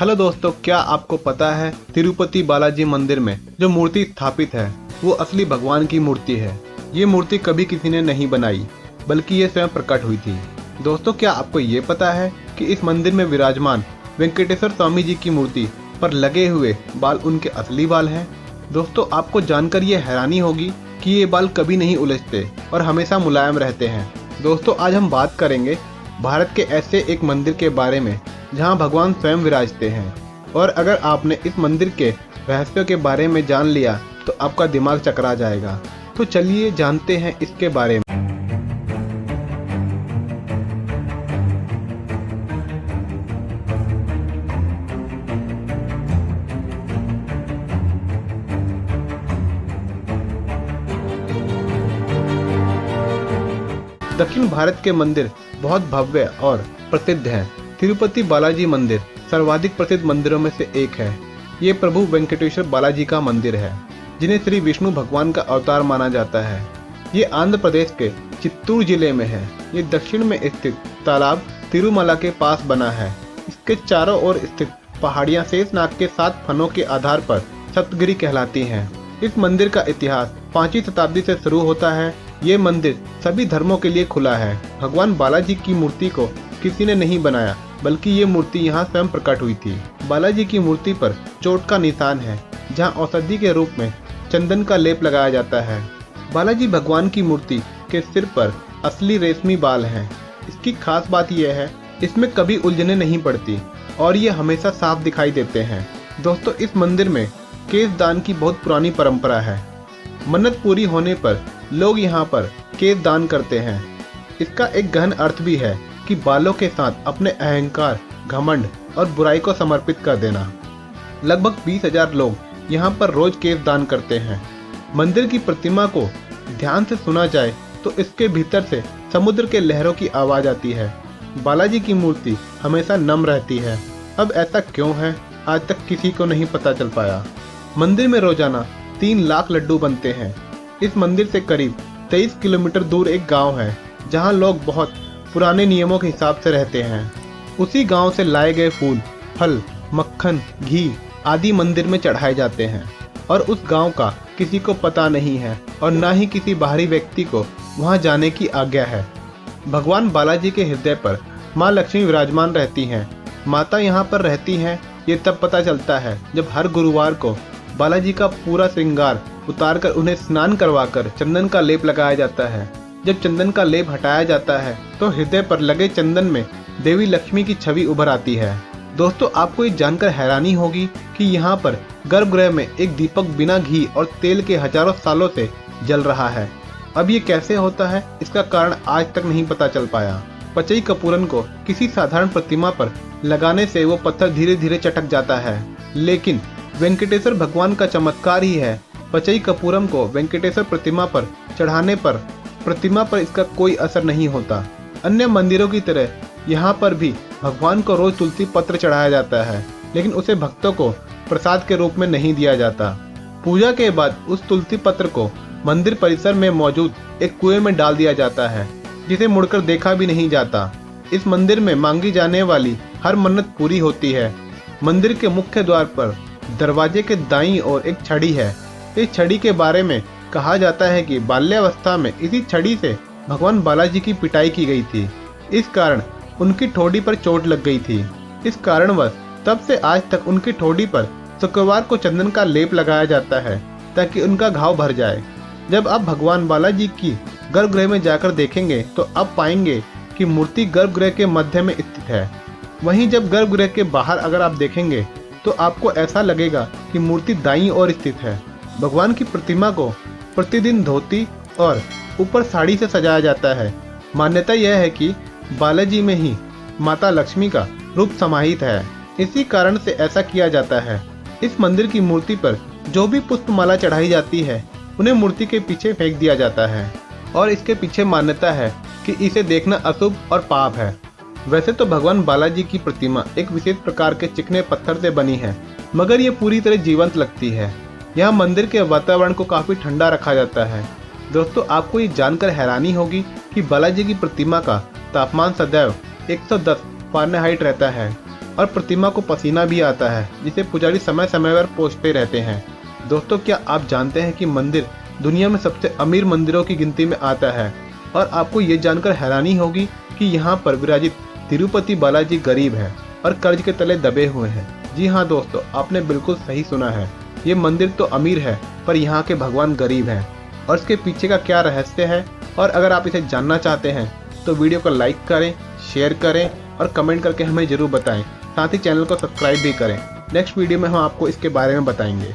Hello दोस्तों, क्या आपको पता है तिरुपति बालाजी मंदिर में जो मूर्ति स्थापित है वो असली भगवान की मूर्ति है। ये मूर्ति कभी किसी ने नहीं बनाई बल्कि ये स्वयं प्रकट हुई थी। दोस्तों, क्या आपको ये पता है कि इस मंदिर में विराजमान वेंकटेश्वर स्वामी जी की मूर्ति पर लगे हुए बाल उनके असली बाल हैं। दोस्तों, आपको जानकर ये हैरानी होगी कि ये बाल कभी नहीं उलझते और हमेशा मुलायम रहते हैं। दोस्तों, आज हम बात करेंगे भारत के ऐसे एक मंदिर के बारे में जहां भगवान स्वयं विराजते हैं। और अगर आपने इस मंदिर के रहस्यों के बारे में जान लिया तो आपका दिमाग चकरा जाएगा। तो चलिए जानते हैं इसके बारे में। दक्षिण भारत के मंदिर बहुत भव्य और प्रसिद्ध हैं। तिरुपति बालाजी मंदिर सर्वाधिक प्रसिद्ध मंदिरों में से एक है। ये प्रभु वेंकटेश्वर बालाजी का मंदिर है, जिन्हें श्री विष्णु भगवान का अवतार माना जाता है। ये आंध्र प्रदेश के चित्तूर जिले में है। ये दक्षिण में स्थित तालाब तिरुमला के पास बना है। इसके चारों ओर स्थित पहाड़ियां शेषनाग के 7 फनों के आधार पर सप्तगिरी कहलाती हैं। इस मंदिर का इतिहास 5वीं शताब्दी से शुरू होता है। ये मंदिर सभी धर्मों के लिए खुला है। भगवान बालाजी की मूर्ति को किसी ने नहीं बनाया बल्कि ये मूर्ति यहाँ स्वयं प्रकट हुई थी। बालाजी की मूर्ति पर चोट का निशान है, जहाँ औषधि के रूप में चंदन का लेप लगाया जाता है। बालाजी भगवान की मूर्ति के सिर पर असली रेशमी बाल हैं। इसकी खास बात यह है, इसमें कभी उलझने नहीं पड़ती और ये हमेशा साफ दिखाई देते हैं। दोस्तों, इस मंदिर में केश दान की बहुत पुरानी परंपरा है। मन्नत पूरी होने पर लोग यहाँ पर केश दान करते हैं। इसका एक गहन अर्थ भी है कि बालों के साथ अपने अहंकार, घमंड और बुराई को समर्पित कर देना। लगभग 20,000 लोग यहाँ पर रोज केश दान करते हैं। मंदिर की प्रतिमा को ध्यान से सुना जाए तो इसके भीतर से समुद्र के लहरों की आवाज आती है। बालाजी की मूर्ति हमेशा नम रहती है। अब ऐसा क्यों है, आज तक किसी को नहीं पता चल पाया। मंदिर में रोजाना 3 लाख लड्डू बनते हैं। इस मंदिर से करीब 23 किलोमीटर दूर एक गांव है, जहां लोग बहुत पुराने नियमों के हिसाब से रहते हैं। उसी गांव से लाए गए फूल, फल, मक्खन, घी आदि मंदिर में चढ़ाए जाते हैं और उस गांव का किसी को पता नहीं है और ना ही किसी बाहरी व्यक्ति को वहां जाने की आज्ञा है। भगवान बालाजी के हृदय पर माँ लक्ष्मी विराजमान रहती हैं। माता यहाँ पर रहती हैं ये तब पता चलता है जब हर गुरुवार को बालाजी का पूरा श्रृंगार उतारकर उन्हें स्नान करवाकर चंदन का लेप लगाया जाता है। जब चंदन का लेप हटाया जाता है तो हृदय पर लगे चंदन में देवी लक्ष्मी की छवि उभर आती है। दोस्तों, आपको ये जानकर हैरानी होगी कि यहाँ पर गर्भगृह में एक दीपक बिना घी और तेल के हजारों सालों से जल रहा है। अब ये कैसे होता है, इसका कारण आज तक नहीं पता चल पाया। पचई कपूरन को किसी साधारण प्रतिमा पर लगाने से वो पत्थर धीरे धीरे चटक जाता है, लेकिन वेंकटेश्वर भगवान का चमत्कार ही है। पचई कपूरम को वेंकटेश्वर प्रतिमा पर चढ़ाने पर प्रतिमा पर इसका कोई असर नहीं होता। अन्य मंदिरों की तरह यहाँ पर भी भगवान को रोज तुलसी पत्र चढ़ाया जाता है, लेकिन उसे भक्तों को प्रसाद के रूप में नहीं दिया जाता। पूजा के बाद उस तुलसी पत्र को मंदिर परिसर में मौजूद एक कुएं में डाल दिया जाता है, जिसे मुड़कर देखा भी नहीं जाता। इस मंदिर में मांगी जाने वाली हर मन्नत पूरी होती है। मंदिर के मुख्य द्वार पर दरवाजे के दाईं ओर एक छड़ी है। इस छड़ी के बारे में कहा जाता है कि बाल्यावस्था में इसी छड़ी से भगवान बालाजी की पिटाई की गई थी। इस कारण उनकी ठोड़ी पर चोट लग गई थी। इस कारणवश तब से आज तक उनकी ठोड़ी पर शुक्रवार को चंदन का लेप लगाया जाता है ताकि उनका घाव भर जाए। जब आप भगवान बालाजी की गर्भगृह में जाकर देखेंगे तो आप पाएंगे कि मूर्ति गर्भगृह के मध्य में स्थित है। वहीं जब गर्भगृह के बाहर अगर आप देखेंगे तो आपको ऐसा लगेगा कि मूर्ति दाईं ओर स्थित है। भगवान की प्रतिमा को प्रतिदिन धोती और ऊपर साड़ी से सजाया जाता है। मान्यता यह है कि बालाजी में ही माता लक्ष्मी का रूप समाहित है, इसी कारण से ऐसा किया जाता है। इस मंदिर की मूर्ति पर जो भी पुष्पमाला चढ़ाई जाती है उन्हें मूर्ति के पीछे फेंक दिया जाता है और इसके पीछे मान्यता है कि इसे देखना अशुभ और पाप है। वैसे तो भगवान बालाजी की प्रतिमा एक विशेष प्रकार के चिकने पत्थर से बनी है, मगर ये पूरी तरह जीवंत लगती है। यहाँ मंदिर के वातावरण को काफी ठंडा रखा जाता है। दोस्तों, आपको ये जानकर हैरानी होगी कि बालाजी की प्रतिमा का तापमान सदैव 110 फ़ारेनहाइट रहता है। और प्रतिमा को पसीना भी आता है, जिसे पुजारी समय समय पर पोंछते रहते हैं। दोस्तों, क्या आप जानते हैं कि मंदिर दुनिया में सबसे अमीर मंदिरों की गिनती में आता है? और आपको ये जानकर हैरानी होगी कि यहाँ पर विराजित तिरुपति बालाजी गरीब है और कर्ज के तले दबे हुए हैं। जी हाँ दोस्तों, आपने बिल्कुल सही सुना है। ये मंदिर तो अमीर है, पर यहाँ के भगवान गरीब हैं। और इसके पीछे का क्या रहस्य है, और अगर आप इसे जानना चाहते हैं तो वीडियो को लाइक करें, शेयर करें और कमेंट करके हमें जरूर बताएं। साथ ही चैनल को सब्सक्राइब भी करें। नेक्स्ट वीडियो में हम आपको इसके बारे में बताएंगे।